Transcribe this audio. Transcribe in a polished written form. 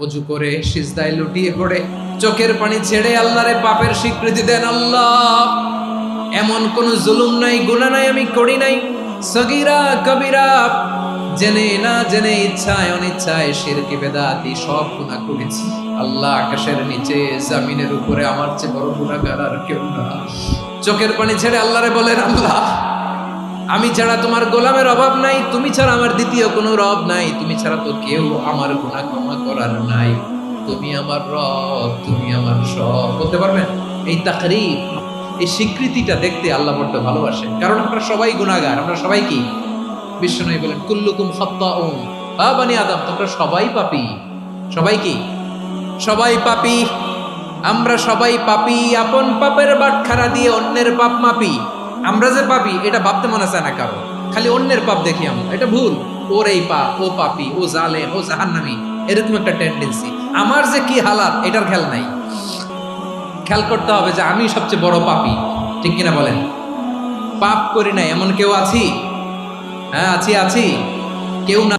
অজু করে সিজদায় লুটিয়ে পড়ে চোখের পানি ছেড়ে আল্লাহরে পাপের স্বীকৃতি দেন। আল্লাহ, এমন কোন জুলুম নাই, গুনাহ নাই আমি করি নাই, সগীরা কবিরা, জেনে না জেনে, ইচ্ছায় অনিচ্ছায়, শিরকি বেদাতি সব গুনাহ করেছি। আল্লাহ, আকাশের নিচে জমিনের উপরে আমার চেয়ে বড় গুনাহগার আর কেউ না। চোখের পানি ছেড়ে আল্লাহরে বলেন, আল্লাহ, আমি ছাড়া তোমার গোলামের অভাব নাই, তুমি ছাড়া আমার দ্বিতীয় কোনো রব নাই, তুমি ছাড়া তো কেউ আমার গুনাহ ক্ষমা করার নাই, তুমি আমার রব, তুমি আমার সব। বলতে পারবেন? এই তাকরীর, এই স্বীকৃতিটা দেখতে আল্লাহ বড্ড ভালোবাসে, কারণ আমরা সবাই গুনাহগার। আমরা সবাই কি? বিশ্বনবী বলেন, কুল্লুকুম খাত্তাউন, বানি আদম, তোমরা সবাই পাপী। সবাই কি? সবাই পাপী। আমরা সবাই পাপী। আপন পাপের বাটখারা দিয়ে অন্যের পাপ মাপি। আমরা যে পাপী এটা ভাবতে মনে চায় না কারো, খালি অন্যের পাপ দেখি আমরা, এটা ভুল। ওর এই পাপ, ও পাপী, ও জালেম, ও জাহান্নামী, এরকম একটা টেন্ডেন্সি। আমার যে কি হালাত এটার খেয়াল নাই। খেয়াল করতে হবে যে আমি সবচেয়ে বড় পাপী, ঠিক কিনা বলেন? পাপ করি নাই এমন কেউ আছি? হ্যাঁ, আছি। কেউ না।